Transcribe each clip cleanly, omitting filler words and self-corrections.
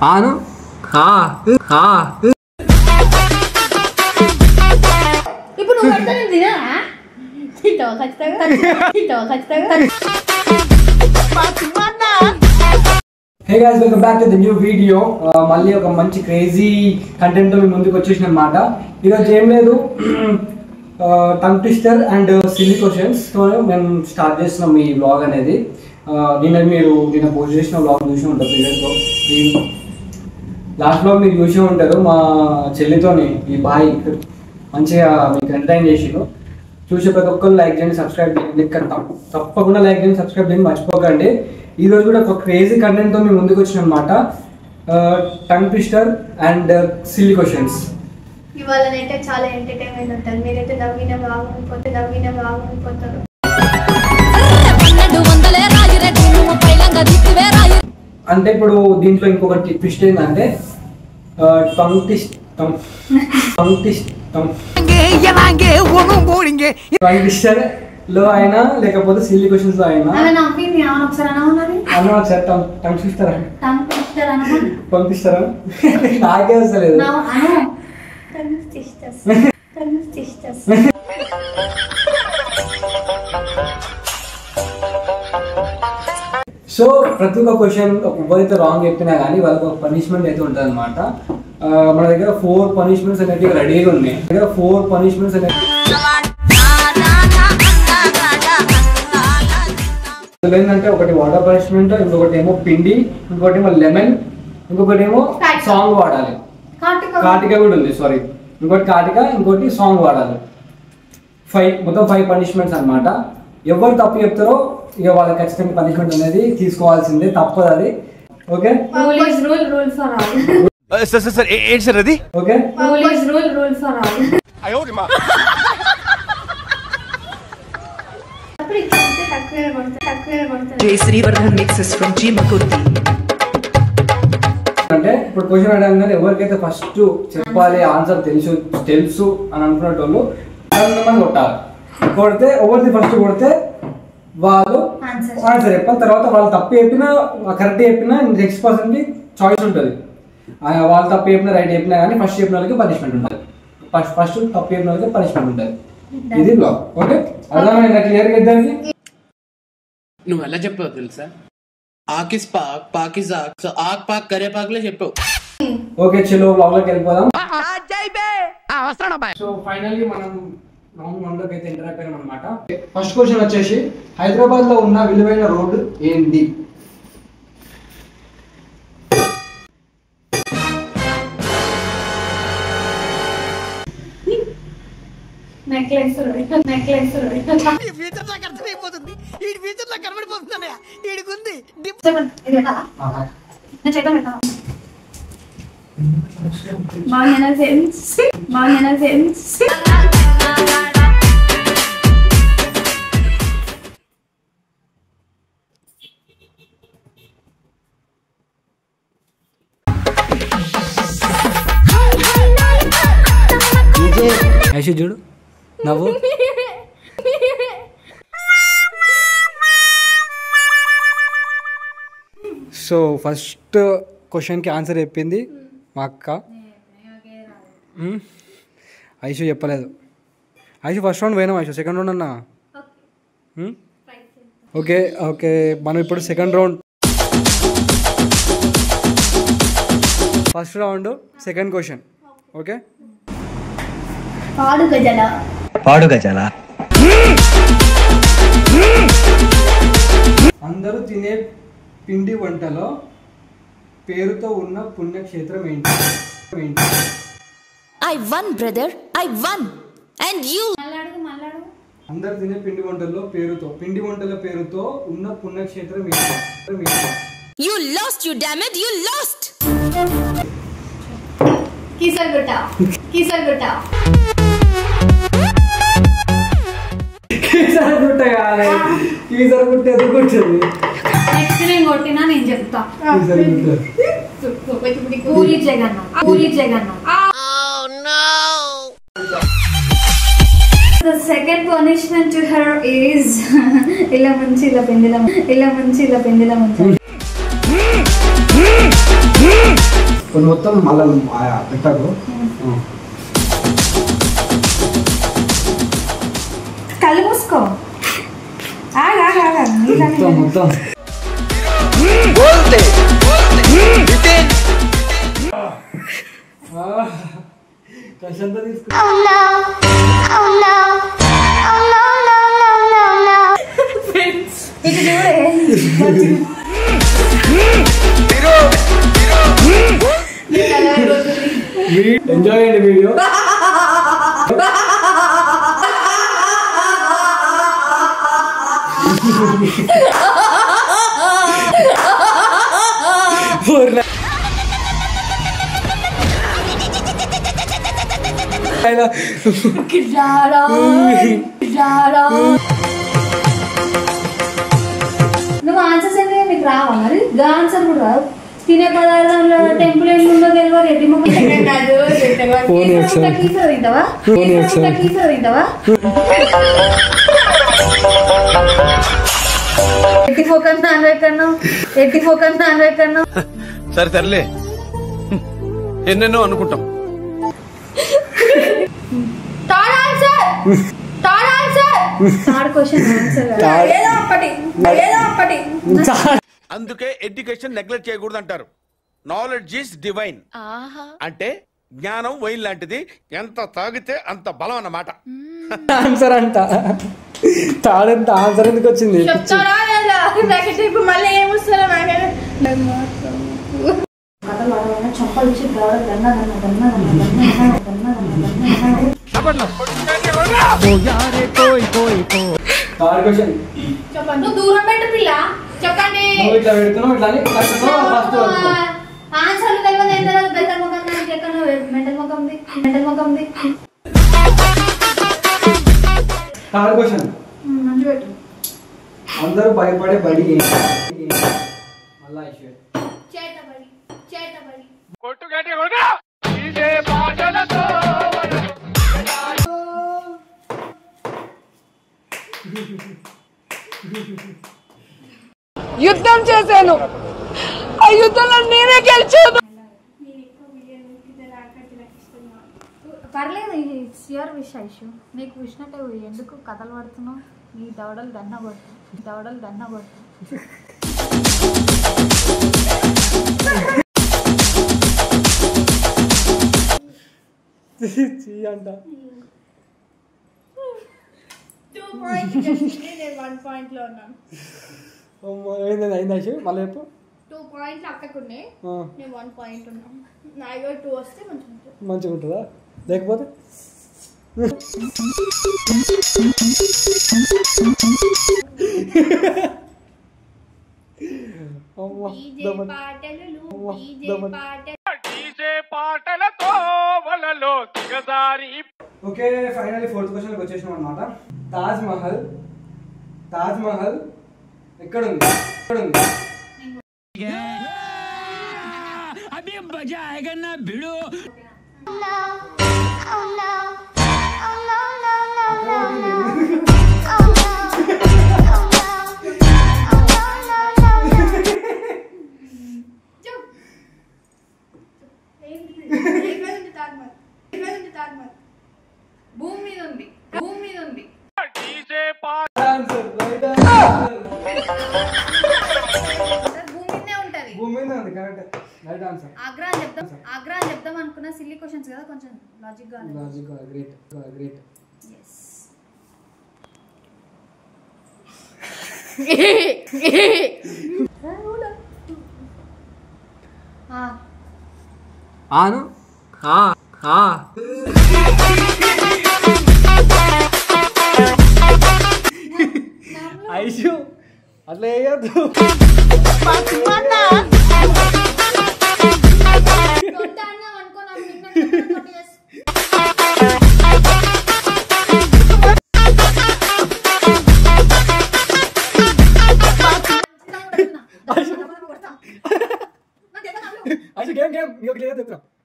ఆను ఇప్పుడు నువ్వు పెడతాను తినా తింటావా ఖచ్చితంగా hey guys welcome back to the new video. మళ్ళీ ఒక మంచి క్రేజీ కంటెంట్ మీ ముందుకు వచ్చేసిన అనమాట. ఈరోజు ఏం లేదు, tongue twister and silly questions తో మేము స్టార్ట్ చేస్తున్నాం ఈ వ్లాగ్ అనేది. నిన్న పోస్ట్ చేసిన వ్లాగ్ చూసి ఉంటారు, ప్రీవియస్లో లాస్ట్ వ్లాగ్ మీరు చూసే ఉంటారు. మా చెల్లితోని ఈ బాయ్ మంచిగా మీకు ఎంటర్టైన్ చేసిరు. చూసే ప్రతి ఒక్కరు లైక్ చేయండి, సబ్స్క్రైబ్ చేయండి. తప్పకుండా లైక్ చేయండి, సబ్స్క్రైబ్ చేయండి, మర్చిపోకండి. ఈరోజు కూడా ఒక క్రేజీ కంటెంట్తో మేము ముందుకు వచ్చిన అనమాట, tongue twister and silly questions. ఇవాళనైతే చాలా ఎంటర్టైన్మెంట్ ఉంటుంది. మీరైతే నవ్విన బాగుండిపోతారు. అంటే ఇప్పుడు దీంట్లో ఇంకొకటి ట్విస్ట్ ఏంటంటే టంగ్ ట్విస్టర్ లో అయినా లేకపోతే సిల్లీ క్వశ్చన్స్ లో అయినా ఒకసారి టంగ్ ట్విస్టర్ పంపిస్తారా? నాకే వస్తలేదు. సో ప్రతి ఒక్క క్వశ్చన్ ఎవరైతే రాంగ్ చెప్పినా కానీ వాళ్ళకి ఒక పనిష్మెంట్ అయితే ఉంటుంది అనమాట. మన దగ్గర 4 పనిష్మెంట్స్ అనేవి రెడీగా ఉన్నాయి. ఏంటంటే ఒకటి వాటర్ పనిష్మెంట్, ఇంకొకటి ఏమో పిండి, ఇంకొకటి ఏమో లెమన్, ఇంకొకటి ఏమో సాంగ్ వాడాలి. కాటిక కూడా ఉంది, సారీ, ఇంకోటి కాటిక, ఇంకోటి సాంగ్ వాడాలి. మొత్తం 5 పనిష్మెంట్స్ అనమాట. ఎవరు తప్పు చెప్తారో ఇక వాళ్ళకి ఖచ్చితంగా పనిష్మెంట్ అనేది తీసుకోవాల్సిందే, తప్పదు అది. ఓకే ఓకే అంటే ఇప్పుడు క్వశ్చన్ అడగగానే ఎవరికైతే ఫస్ట్ చెప్పాలి, ఆన్సర్ తెలుసు అని అనుకునేటోళ్ళు కొట్టాలి. కొడితే ఎవరిది ఫస్ట్ కొడితే వాళ్ళు ఆన్సర్ చెప్పాలి. తర్వాత వాళ్ళు తప్పు చెప్పినా కరెక్ట్ చెప్పినా నెక్స్ట్ పర్సన్ కి చాయిస్ ఉంటుంది. వాళ్ళు తప్పు చెప్పినా రైట్ చెప్పినా కానీ ఫస్ట్ చెప్పిన వాళ్ళకి పనిష్మెంట్ ఉంటుంది. ఫస్ట్ తప్పు చెప్పిన వాళ్ళకి పనిష్మెంట్ ఉంటుంది. ఇది బ్లాగ్. ఓకే, అర్థమైందా క్లియర్గా ఇద్దరికి? నువ్వు ఎలా చెప్పావు తెలుసా? ఆకిస్ పాక్ పాకిస్ ఆక్, సో ఆక్ పాక్ కరే పాక్లే చెప్పావు. ఓకే, చలో బ్లాగ్ లోకి వెళ్ళిపోదాం. సో ఫైనల్లీ మనం రౌండ్ 1 లోకి అయితే ఎంటర్ అయిపోయాం అనమాట. ఫస్ట్ క్వశ్చన్ వచ్చేసి, హైదరాబాద్ లో ఉన్న విలువైన రోడ్డు ఏంటి? ఐషు చూడు నవ్వు. సో ఫస్ట్ క్వశ్చన్కి ఆన్సర్ చెప్పింది మా అక్క. ఐషు చెప్పలేదు. ఐషు ఫస్ట్ రౌండ్ పోయినాం, ఐషు సెకండ్ రౌండ్ అన్నా. ఓకే ఓకే, మనం ఇప్పుడు second round. First round second question. Okay, పాడు గజల అందరూ తినే పిండి వంటలో పేరుతో ఉన్న పుణ్యక్షేత్రం ఏంటి? I won, brother. I won. And you. అందరూ తినే పిండి వంటల పేరుతో ఉన్న పుణ్యక్షేత్రం ఏంటి? You lost, you damn it. You lost. Keesaragutta కాదు, కీసరగుట్ట ఎందుకు వచ్చింది? నెక్స్ట్ నేను కొట్టినా నేను చెప్తా. Puri Jagannadh. The second punishment to her is ఇలా పెండిలం కొన్ని మొత్తం మళ్ళీ పెట్టారు కళ్ళు మూసుకో మొత్తం ఎంజాయ్ అండి వీడియో. నువ్వు ఆన్సర్స్ అయితే మీకు రావా మరి ఆన్సర్ కూడా రావు. తినే పదార్థంలో టెంపుల్ ఏమి ఉందో తెలియదు. ఎడ్డి మొక్క తింటావా ఎట్టి ఫోకస్ నాన్ కన్నా సరే సర్లే ఎన్నెన్నో అనుకుంటాం. అందుకే ఎడ్యుకేషన్ నెగ్లెక్ట్ చేయకూడదు అంటారు. Knowledge is divine. అంటే జ్ఞానం వైన్ లాంటిది, ఎంత తాగితే అంత బలం అన్నమాట. ఆన్సర్ అంట. తాడంత ఆన్సర్ ఎందుకు వచ్చింది? దూరం పెట్టు పిల్ల. చెప్పండి. ఆన్సర్ మెంటల్ ముఖంది. Third question. అందరూ భయపడే బడి మళ్ళా యుద్ధం చేశాను. ఆ యుద్ధంలో నేనే గెలిచాను. పర్లేదు, ఇట్స్ యువర్ విష్ ఐషు. నీకు విషినట్టే ఎందుకు కథలు పడుతున్నావు? నీ దవడలు దన్న కొట్టు. అంట. 2 పాయింట్స్ నేను 1 పాయింట్ లో ఉన్నాను. అయింది ఐషు మళ్ళీ చెప్పు. 2 పాయింట్లు అక్కకున్నాయి, నేను 1 పాయింట్ ఉన్నాను. నాకు 2 వస్తే మంచిగా ఉంటుందా? లేకపోతే ఓకే, ఫైనల్లీ ఫోర్త్ క్వశ్చన్కి వచ్చేసినాం అనమాట. తాజ్ మహల్ ఎక్కడుంది? భూమి మీద ఉంది. భూమి మీద ఉంది. Correct, right answer. ఆగ్రా అని చెప్దాం అనుకున్నా. సిల్లీ క్వశ్చన్స్ కదా, కొంచెం లాజిక్ గా. గ్రేట్. ఆను ఐషు అట్లా వేయద్దు.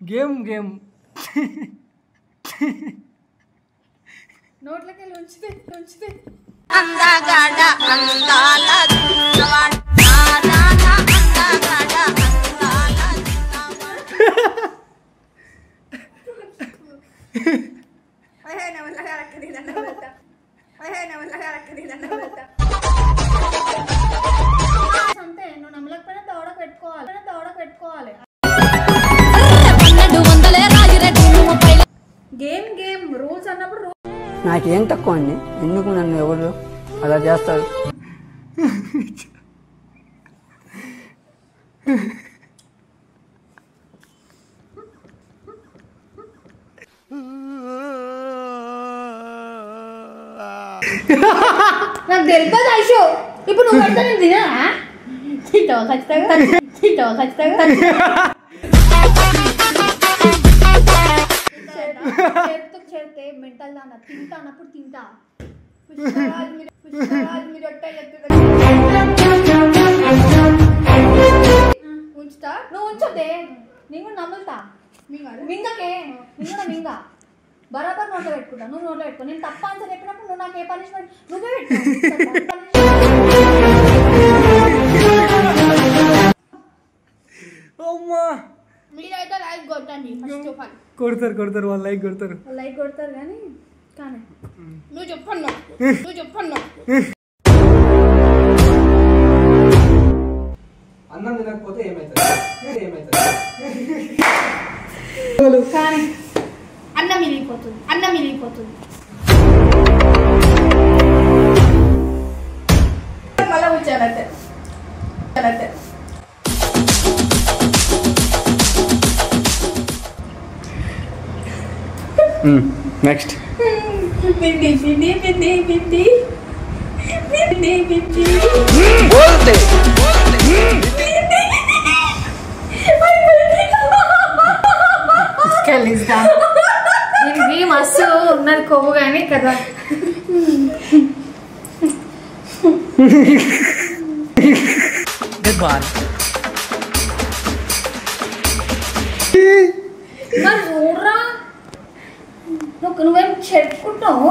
గేమ్ నోట్లకి ఉంచితే అందగాడ అందాల చిన్నవాడ అంతే నువ్వు నమ్మలేకపోయినా దవడ పెట్టుకోవాలి గేమ్ రూల్స్ అన్నప్పుడు నాకేం తక్కువ అండి, ఎందుకు నన్ను ఎవరు అలా చేస్తారు? నాకు తెలుసు ఐషు, ఇప్పుడు నువ్వు పెడతా నేను తింటావా ఖచ్చితంగా చేస్తే మెంటల్ దాన్న తింటా అన్నప్పుడు తింటా ఉంచుతా నువ్వు ఉంచదే నేను కూడా నమ్ముతా మింగకే మింగ బరాబర్ నోట్లో పెట్టుకుంటా నువ్వు నోట్లో పెట్టుకో నేను తప్ప ఆన్సర్ చెప్పినప్పుడు నువ్వు నాకు ఏ పనిష్మెంట్ నువ్వే పెట్టు మీరైతే లైక్ కొట్టండి ఫస్ట్ ఆఫ్ ఆల్ కొడతారు వాళ్ళు లైక్ కొడతారు కానీ నువ్వు చెప్పను అన్నం తినకపోతే ఏమైతుంది కానీ అన్నం మిరిగిపోతుంది మళ్ళా వచ్చానంటే నెక్స్ట్ దీనికి మస్తు ఉన్నది కొవ్వు కానీ కదా చూడరా నువ్వేం చెప్పుకుంటావు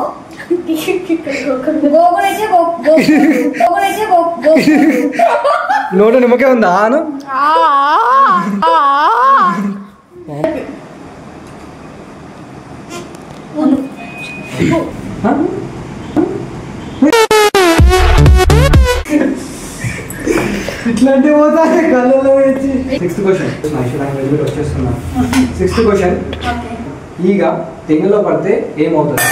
నోట నిమ్మకే ఉందా అను ఇట్లాంటి పోతా కళ్ళలో వేసి. సిక్స్త్ క్వశ్చన్ ఈగ తెంగలో పడితే ఏమవుతుంది?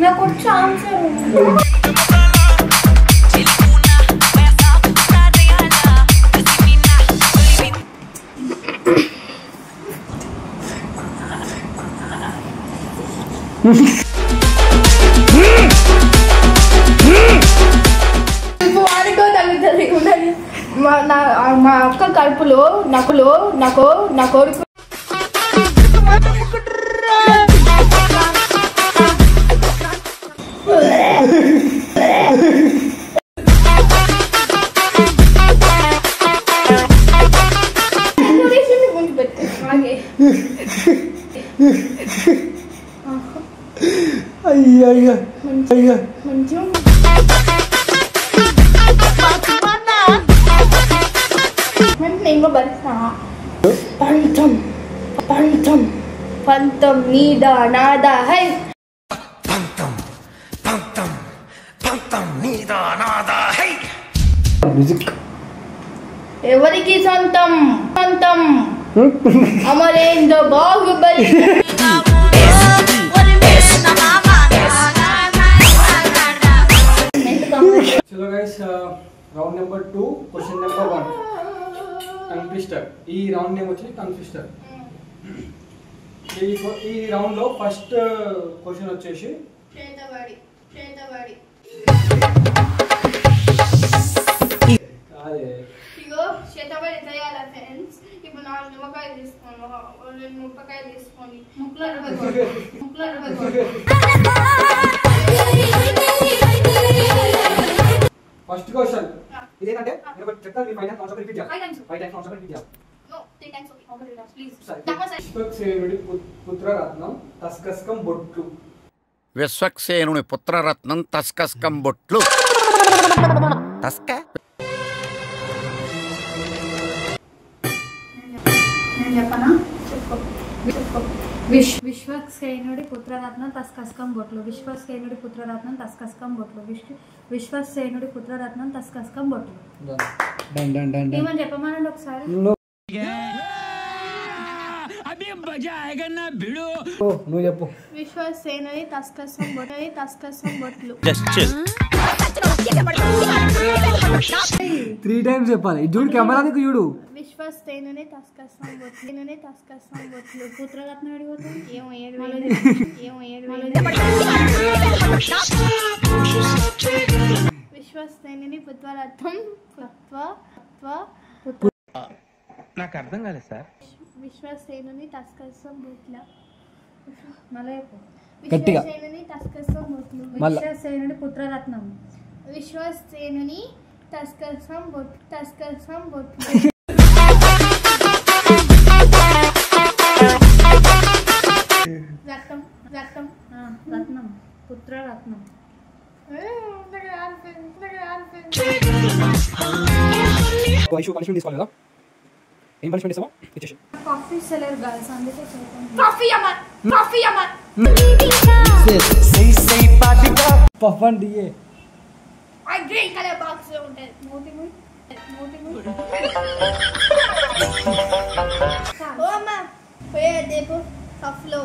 నాకు ఆన్సర్ మా అక్క కడుపులో నా కొడుకు అయ్యా నేను భరిస్తా పంతం నీదా నాదా హై మ్యూజిక్ ఎవరికి సొంతం అమరేంద్ర బాహుబలి చలో guys round number 2 question number 1 tongue twister. ఈ రౌండ్ నేమ్ వచ్చి టంగ్ ట్విస్టర్. ఈ రౌండ్ లో ఫస్ట్ క్వశ్చన్ వచ్చేసి చేతబడి తయారా ఫ్రెండ్స్. ఇప్పుడు 4 నిమ్మకాయలు తీసుకోండి, 2 ముప్పకాయలు తీసుకోండి, ముక్కలు ఫస్ట్ క్వశ్చన్ ఇదేంటంటే నేను ఒకటి చెప్తాను, మీరు 5 టైమ్స్ ఆన్సర్ రిపీట్ చేయాలి. 5 టైమ్స్ ఆన్సర్ రిపీట్ చేయాలి. పుత్రరత్నం తస్కస్కం బొట్లు. విశ్వక్సేనుని పుత్రరత్నం తస్కస్కం బొట్లు. తస్క నేను చెప్పనా? చెప్పు. విశ్వక్సేనుడి పుత్రరత్నం తస్కస్కం బొట్లు. విశ్వక్సేనుడి పుత్రరత్నం తస్కస్కం బొట్లు. విశ్వక్సేనుడి పుత్రరత్నం తస్కస్కం బొట్లు. ఏమని చెప్పమనండి ఒకసారి. నువ్వు చెప్పు. విశ్వసేనుని తస్కస్కం బొట్లు. తస్కస్కం బొట్లు. 3 times చెప్పాలి. చూడు కెమెరా నీకు చూడు. విశ్వసేనుని తస్కస్కం బొట్లు. తస్కస్కం బొట్లు. పుత్రరత్నం అడిగిపోతుంది. ఏమో ఏడు విశ్వసేనుని పుత్రరత్నం నాకు అర్థం కాలేదు సార్. విశ్వసేనుని తస్కస్కం బొట్ల. గట్టిగా. విశ్వసేనుని తస్కస్కం బొట్లు. విశ్వసేనుడి పుత్రరత్నం. విశ్వసేనుని తస్కస్కం బొట్లు. తస్కస్కం బొట్లు. రక్తం రక్తం రత్నం పుత్రరత్నం. పనిష్మెంట్ తీసుకోవాలి కదా. ఏం పనిష్మెంట్ ఇస్తావో ఇచ్చేసి. కాఫీ సెలర్ గర్ల్స్ అందుకే కాఫీ అమన్ కాఫీ అమన్ పఫ్ అండ్ డిఏ. ఆ గ్రీన్ కలర్ బాక్స్ లో ఉంటది. మోటి ఓ అమ్మా పోయే దేపు సఫ్లో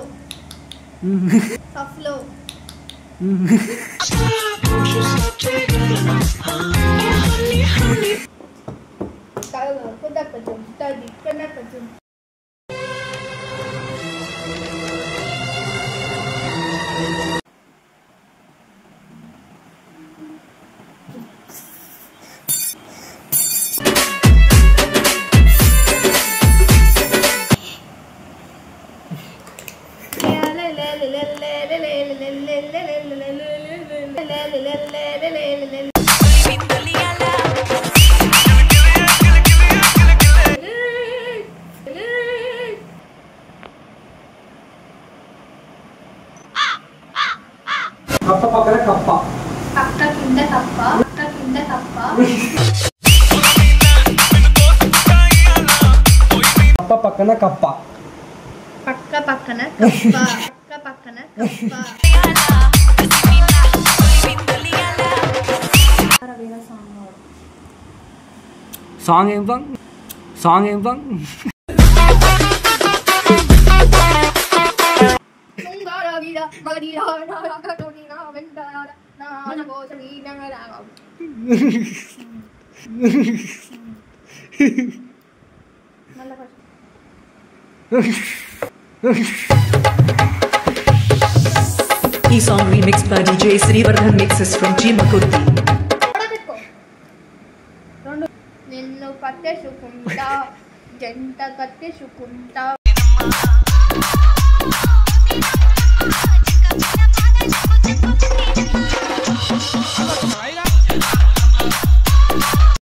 సఫ్లో కుదక్కచ్చు తది కనక్కచ్చు. కప్ప పక్కన కప్ప. పక్క కింద కప్ప. పక్క కింద కప్ప. కప్ప పక్కన కప్ప. పక్క పక్కన కప్ప. పక్క పక్కన కప్ప. సాంగ్ ఏం సాంగ్ ఏం సాంగ్. ఈ song remix by DJ Srivardhan mixes from Chimakurthi. నిన్ను కట్టేసుకుంటా జంట కట్టేసుకుంటా.